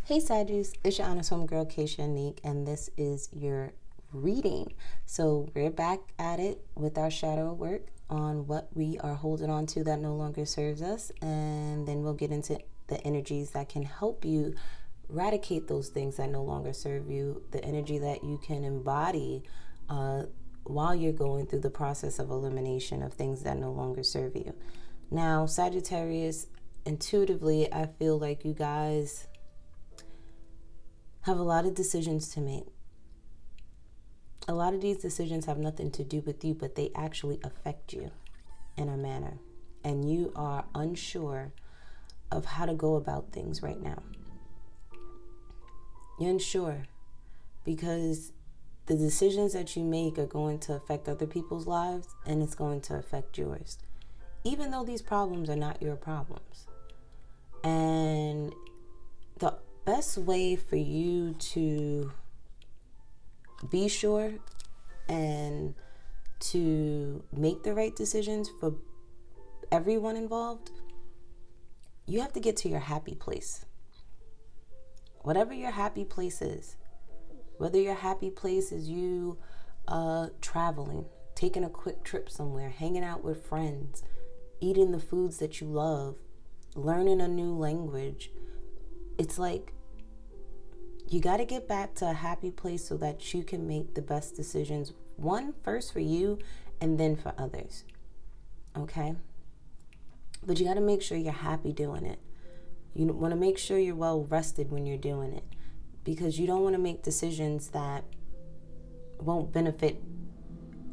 Hey Sagittarius, it's your honest homegirl ᴇᴏ, and this is your reading. So we're back at it with our shadow work on what we are holding on to that no longer serves us, and then we'll get into the energies that can help you eradicate those things that no longer serve you, the energy that you can embody while you're going through the process of elimination of things that no longer serve you. Now, Sagittarius, intuitively, I feel like you guys have a lot of decisions to make. A lot of these decisions have nothing to do with you, but they actually affect you in a manner. And you are unsure of how to go about things right now. You're unsure because the decisions that you make are going to affect other people's lives, and it's going to affect yours, even though these problems are not your problems. And the best way for you to be sure and to make the right decisions for everyone involved, you have to get to your happy place. Whatever your happy place is, whether your happy place is you traveling, taking a quick trip somewhere, hanging out with friends, eating the foods that you love, learning a new language, it's like you got to get back to a happy place so that you can make the best decisions. One, first for you, and then for others. Okay? But you got to make sure you're happy doing it. You want to make sure you're well rested when you're doing it, because you don't want to make decisions that won't benefit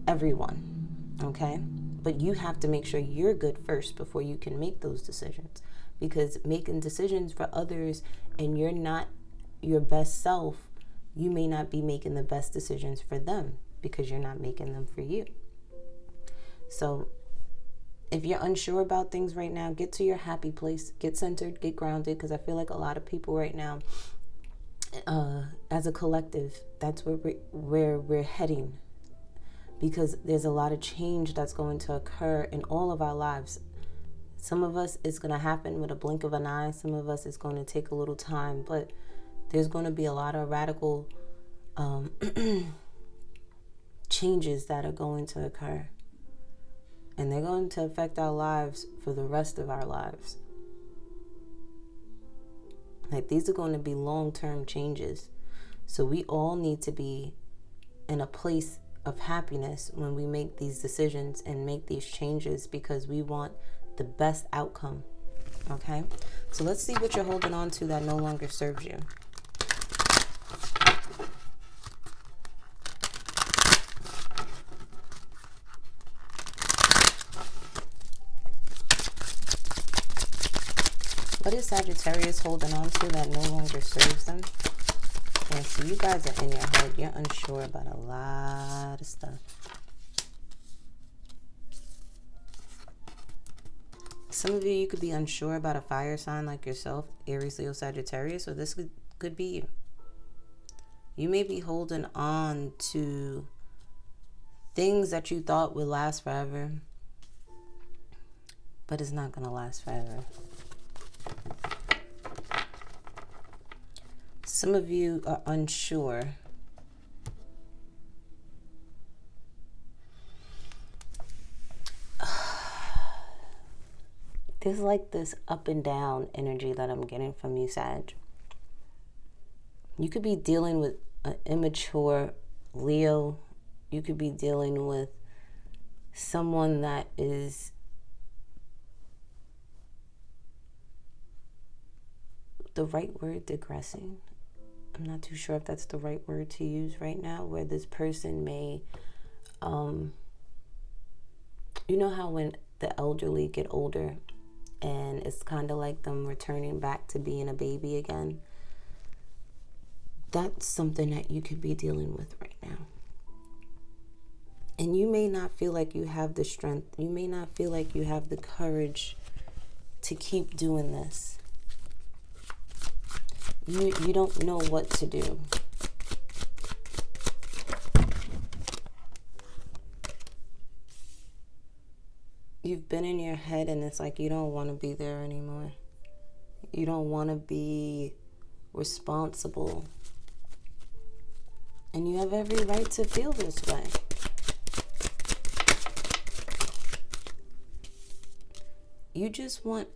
everyone. Okay? But you have to make sure you're good first before you can make those decisions. Because making decisions for others and you're not your best self, you may not be making the best decisions for them because you're not making them for you. So if you're unsure about things right now, get to your happy place, get centered, get grounded, because I feel like a lot of people right now, as a collective, that's where we're heading, because there's a lot of change that's going to occur in all of our lives. Some of us, it's going to happen with a blink of an eye. Some of us, it's going to take a little time, but there's going to be a lot of radical changes that are going to occur. And they're going to affect our lives for the rest of our lives. Like, these are going to be long-term changes. So we all need to be in a place of happiness when we make these decisions and make these changes, because we want the best outcome. Okay? So let's see what you're holding on to that no longer serves you. What is Sagittarius holding on to that no longer serves them? Yeah, so you guys are in your head. You're unsure about a lot of stuff. Some of you could be unsure about a fire sign like yourself, Aries, Leo, Sagittarius, or this could be you. You may be holding on to things that you thought would last forever, but it's not going to last forever. Some of you are unsure there's like this up and down energy that I'm getting from you, Sag. You could be dealing with an immature Leo. You could be dealing with someone that is the right word, digressing. I'm not too sure if that's the right word to use right now, where this person may, you know how when the elderly get older and it's kind of like them returning back to being a baby again? That's something that you could be dealing with right now. And you may not feel like you have the strength. You may not feel like you have the courage to keep doing this. You don't know what to do. You've been in your head and it's like you don't want to be there anymore. You don't want to be responsible. And you have every right to feel this way. You just want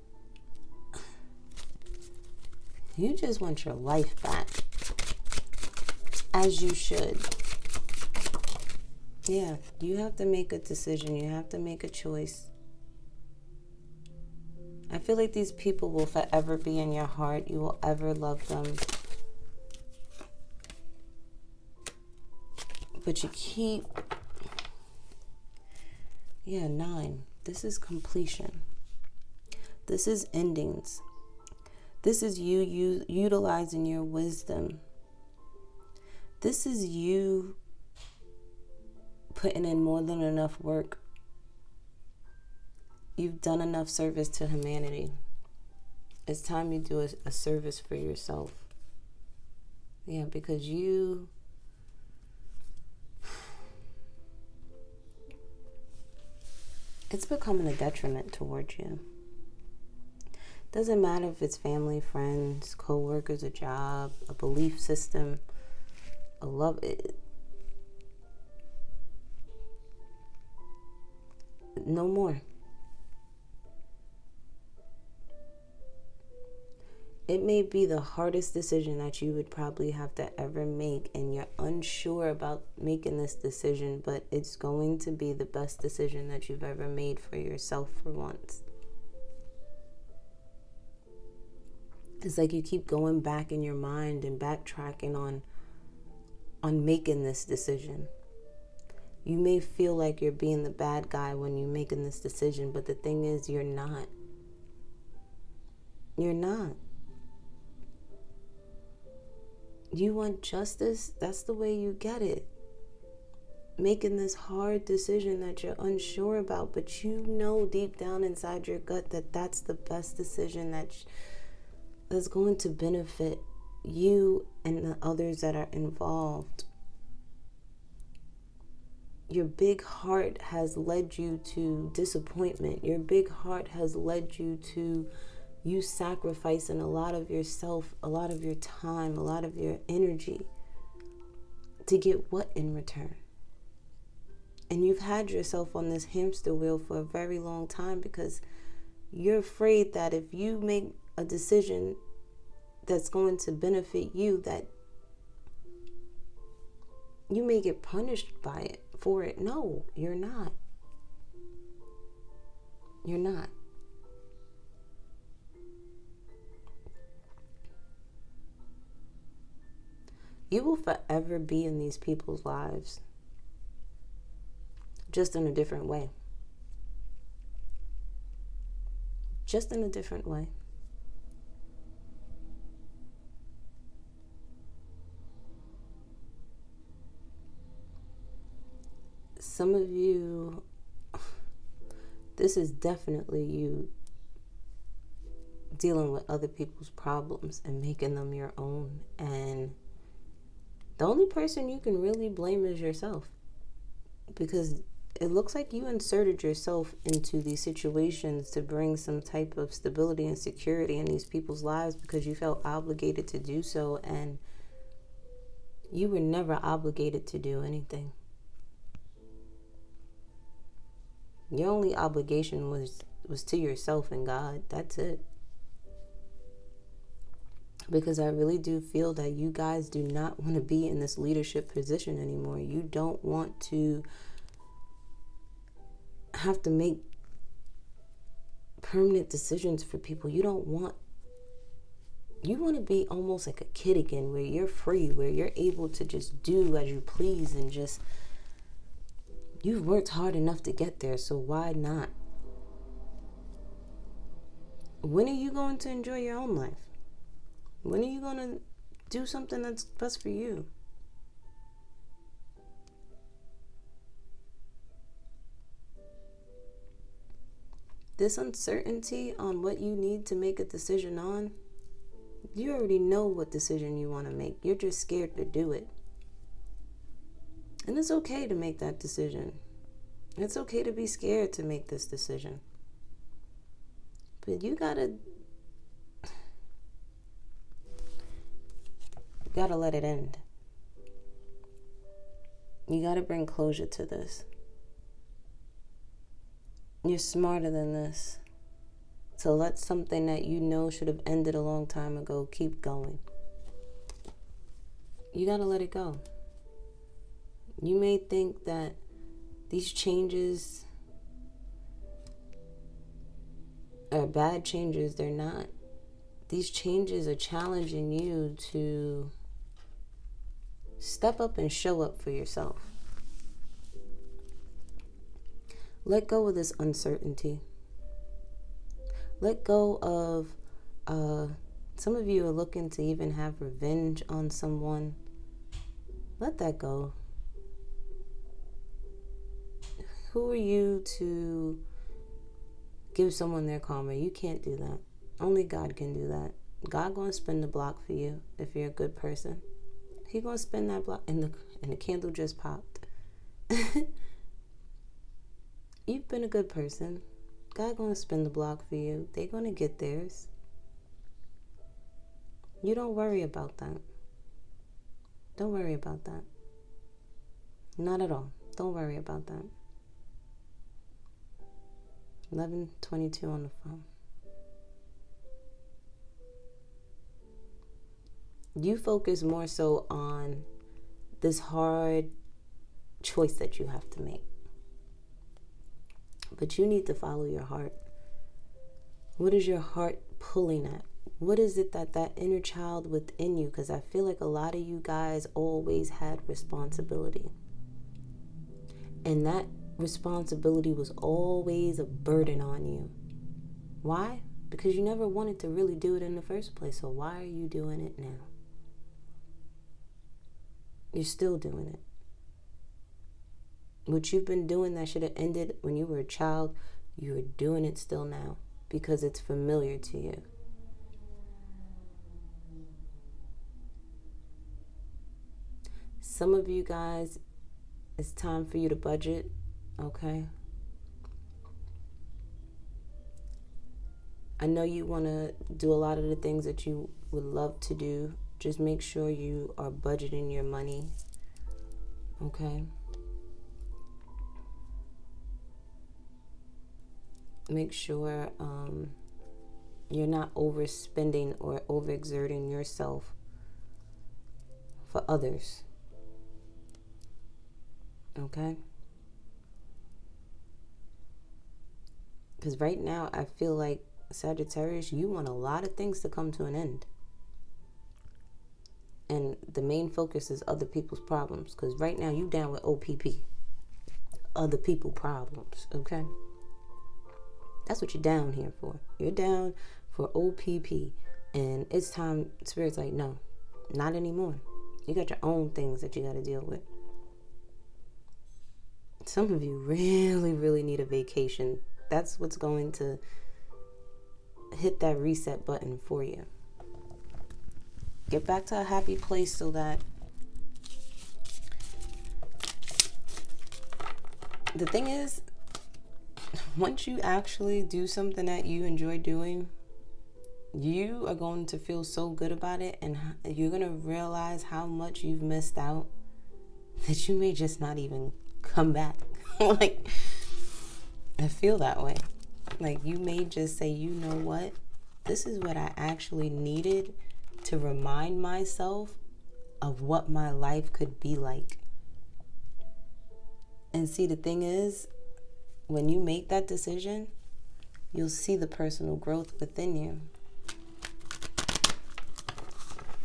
your life back. As you should. Yeah, you have to make a decision. You have to make a choice. I feel like these people will forever be in your heart. You will ever love them. But you keep... Yeah, 9. This is completion. This is endings. This is you utilizing your wisdom. This is you putting in more than enough work. You've done enough service to humanity. It's time you do a service for yourself. Yeah, because it's becoming a detriment towards you. Doesn't matter if it's family, friends, co-workers, a job, a belief system, a love. No more. It may be the hardest decision that you would probably have to ever make, and you're unsure about making this decision, but it's going to be the best decision that you've ever made for yourself for once. It's like you keep going back in your mind and backtracking on making this decision. You may feel like you're being the bad guy when you're making this decision, but the thing is, you're not. You're not. You want justice? That's the way you get it. Making this hard decision that you're unsure about, but you know deep down inside your gut that that's the best decision that's going to benefit you and the others that are involved. Your big heart has led you to disappointment. Your big heart has led you to you sacrificing a lot of yourself, a lot of your time, a lot of your energy to get what in return? And you've had yourself on this hamster wheel for a very long time because you're afraid that if you make a decision that's going to benefit you, that you may get punished by it, for it. No, you're not. You're not. You will forever be in these people's lives, just in a different way. Just in a different way. Some of you, this is definitely you dealing with other people's problems and making them your own. And the only person you can really blame is yourself, because it looks like you inserted yourself into these situations to bring some type of stability and security in these people's lives because you felt obligated to do so, and you were never obligated to do anything. Your only obligation was to yourself and God. That's it. Because I really do feel that you guys do not want to be in this leadership position anymore. You don't want to have to make permanent decisions for people. You want to be almost like a kid again, where you're free, where you're able to just do as you please and just, you've worked hard enough to get there, so why not? When are you going to enjoy your own life? When are you going to do something that's best for you? This uncertainty on what you need to make a decision on, you already know what decision you want to make. You're just scared to do it. And it's okay to make that decision. It's okay to be scared to make this decision. But you gotta You gotta let it end. You gotta bring closure to this. You're smarter than this to let something that you know should have ended a long time ago keep going. You gotta let it go. You may think that these changes are bad changes. They're not. These changes are challenging you to step up and show up for yourself. Let go of this uncertainty. Let go of, some of you are looking to even have revenge on someone. Let that go. Who are you to give someone their karma? You can't do that. Only God can do that. God gonna spin the block for you if you're a good person. He gonna spin that block, and the candle just popped. You've been a good person. God gonna spin the block for you. They're gonna get theirs. You don't worry about that. Don't worry about that. Not at all. Don't worry about that. 11:22 on the phone. You focus more so on this hard choice that you have to make. But you need to follow your heart. What is your heart pulling at? What is it that inner child within you? Because I feel like a lot of you guys always had responsibility. And that responsibility was always a burden on you. Why? Because you never wanted to really do it in the first place. So why are you doing it now? You're still doing it. What you've been doing that should have ended when you were a child, you're doing it still now because it's familiar to you. Some of you guys, it's time for you to budget, okay? I know you want to do a lot of the things that you would love to do. Just make sure you are budgeting your money, okay? Make sure you're not overspending or overexerting yourself for others. Okay? Because right now, I feel like, Sagittarius, you want a lot of things to come to an end. And the main focus is other people's problems. Because right now, you down with OPP. Other people problems. Okay? That's what you're down here for. You're down for OPP. And it's time, Spirit's like, no, not anymore. You got your own things that you got to deal with. Some of you really, really need a vacation. That's what's going to hit that reset button for you. Get back to a happy place so that the thing is, once you actually do something that you enjoy doing, you are going to feel so good about it, and you're going to realize how much you've missed out that you may just not even come back. Like, I feel that way. Like, you may just say, you know what? This is what I actually needed to remind myself of what my life could be like. And see, the thing is, when you make that decision, you'll see the personal growth within you.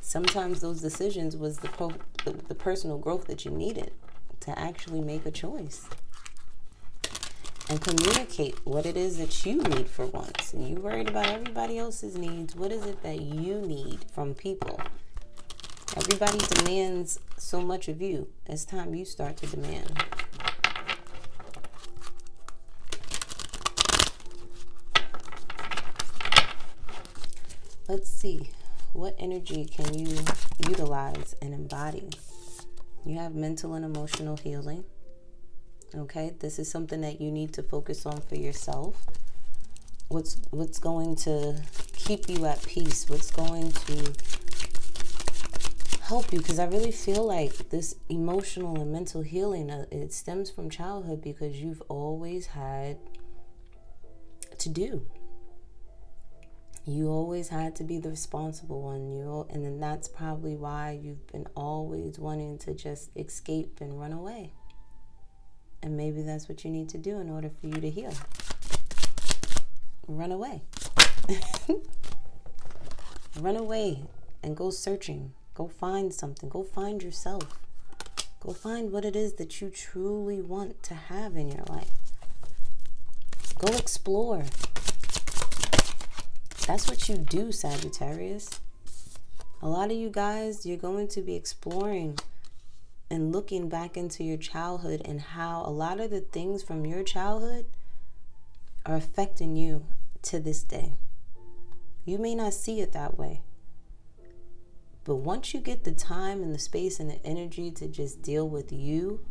Sometimes those decisions was the personal growth that you needed to actually make a choice and communicate what it is that you need for once. And you worried about everybody else's needs. What is it that you need from people? Everybody demands so much of you. It's time you start to demand. Let's see. What energy can you utilize and embody? You have mental and emotional healing. Okay, this is something that you need to focus on for yourself. What's going to keep you at peace? What's going to help you, because I really feel like this emotional and mental healing, it stems from childhood, because you've always had to do. You always had to be the responsible one. And then that's probably why you've been always wanting to just escape and run away. And maybe that's what you need to do in order for you to heal. Run away. Run away and go searching. Go find something. Go find yourself. Go find what it is that you truly want to have in your life. Go explore. That's what you do, Sagittarius. A lot of you guys, you're going to be exploring and looking back into your childhood, and how a lot of the things from your childhood are affecting you to this day. You may not see it that way, but once you get the time and the space and the energy to just deal with you,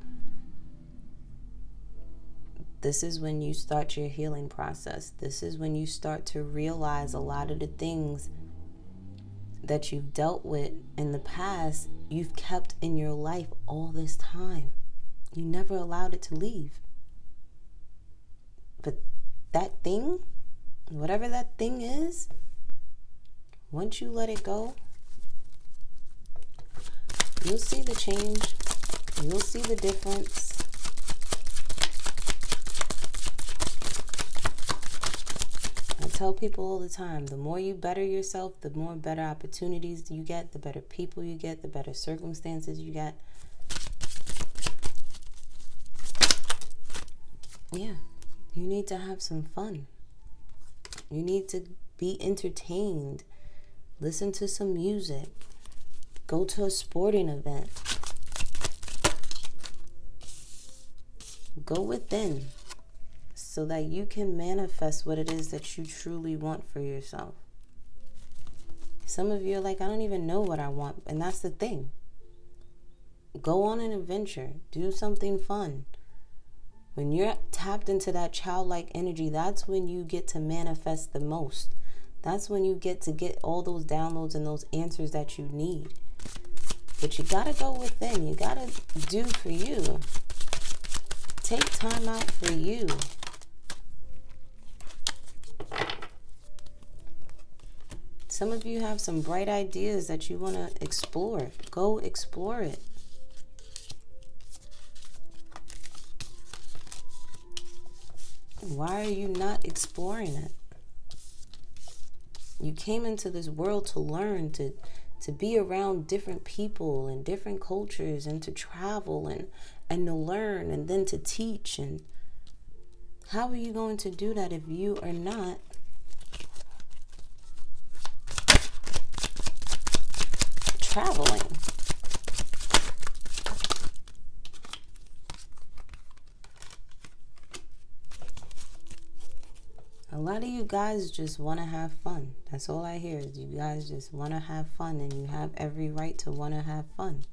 this is when you start your healing process. This is when you start to realize a lot of the things that you've dealt with in the past, you've kept in your life all this time. You never allowed it to leave. But that thing, whatever that thing is, once you let it go, you'll see the change. You'll see the difference. I tell people all the time, the more you better yourself, the more better opportunities you get, the better people you get, the better circumstances you get. Yeah, you need to have some fun. You need to be entertained. Listen to some music. Go to a sporting event. Go within, so that you can manifest what it is that you truly want for yourself. Some of you are like, I don't even know what I want. And that's the thing. Go on an adventure. Do something fun. When you're tapped into that childlike energy, that's when you get to manifest the most. That's when you get to get all those downloads and those answers that you need. But you gotta go within. You gotta do for you. Take time out for you. Some of you have some bright ideas that you want to explore. Go explore it. Why are you not exploring it? You came into this world to learn, to be around different people and different cultures, and to travel and to learn, and then to teach. And how are you going to do that if you are not traveling? A lot of you guys just want to have fun. That's all I hear, is you guys just want to have fun, and you have every right to want to have fun.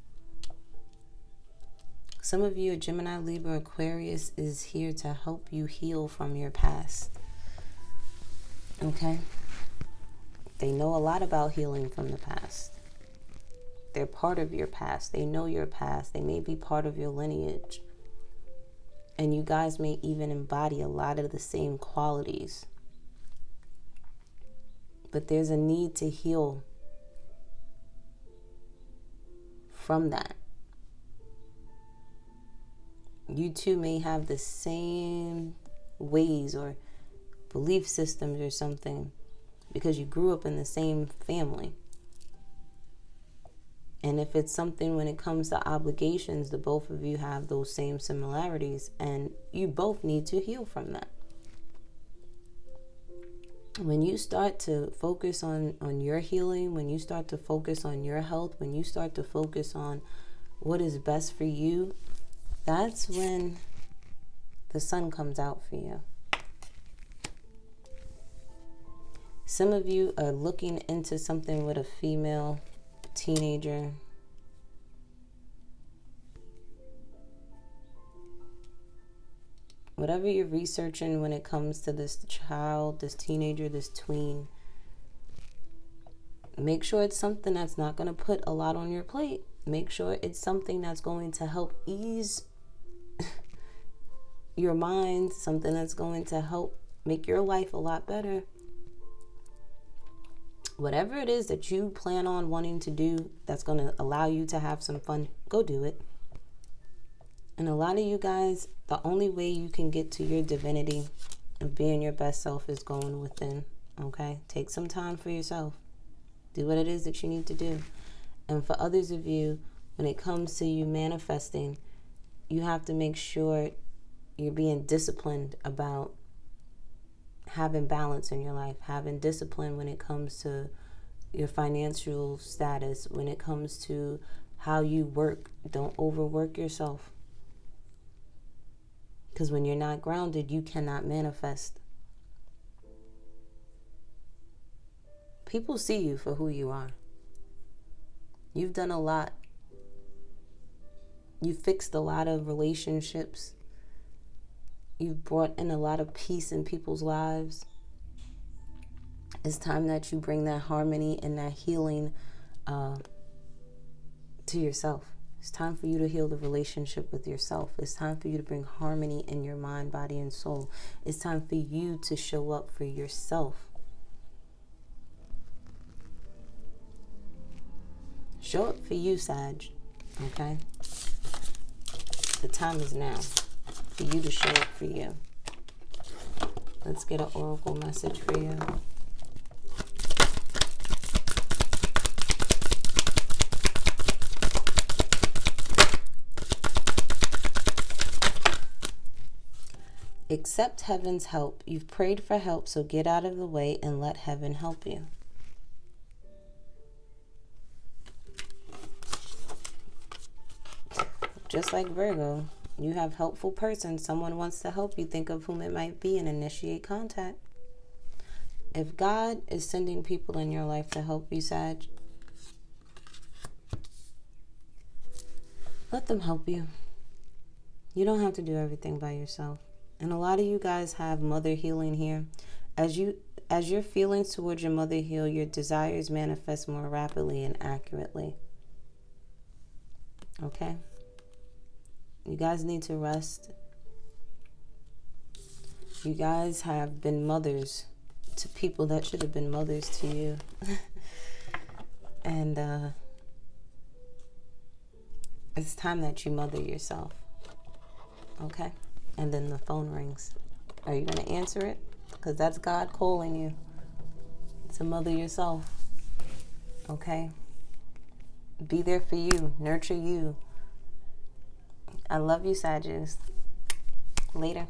Some of you, Gemini, Libra, Aquarius, is here to help you heal from your past. Okay? They know a lot about healing from the past. They're part of your past. They know your past. They may be part of your lineage. And you guys may even embody a lot of the same qualities. But there's a need to heal from that. You two may have the same ways or belief systems or something, because you grew up in the same family. And if it's something when it comes to obligations, the both of you have those same similarities, and you both need to heal from that. When you start to focus on your healing, when you start to focus on your health, when you start to focus on what is best for you, that's when the sun comes out for you. Some of you are looking into something with a female teenager. Whatever you're researching when it comes to this child, this teenager, this tween, Make sure it's something that's not going to put a lot on your plate. Make sure it's something that's going to help ease your mind, something that's going to help make your life a lot better. Whatever it is that you plan on wanting to do that's going to allow you to have some fun, go do it. And a lot of you guys, the only way you can get to your divinity of being your best self is going within, okay? Take some time for yourself. Do what it is that you need to do. And for others of you, when it comes to you manifesting, you have to make sure you're being disciplined about having balance in your life, having discipline when it comes to your financial status, when it comes to how you work. Don't overwork yourself. Because when you're not grounded, you cannot manifest. People see you for who you are. You've done a lot. You've fixed a lot of relationships. You've brought in a lot of peace in people's lives. It's time that you bring that harmony and that healing to yourself. It's time for you to heal the relationship with yourself. It's time for you to bring harmony in your mind, body, and soul. It's time for you to show up for yourself. Show up for you, Sag. Okay? The time is now for you to show up for you. Let's get an oracle message for you. Accept heaven's help. You've prayed for help, so get out of the way and let heaven help you. Just like Virgo, you have helpful person. Someone wants to help you. Think of whom it might be and initiate contact. If God is sending people in your life to help you, Sag, let them help you. You don't have to do everything by yourself. And a lot of you guys have mother healing here. As your feelings towards your mother heal, your desires manifest more rapidly and accurately. Okay? You guys need to rest. You guys have been mothers to people that should have been mothers to you. And it's time that you mother yourself. Okay? And then the phone rings. Are you going to answer it? Because that's God calling you to mother yourself. Okay? Be there for you. Nurture you. I love you, Sagittarius. Later.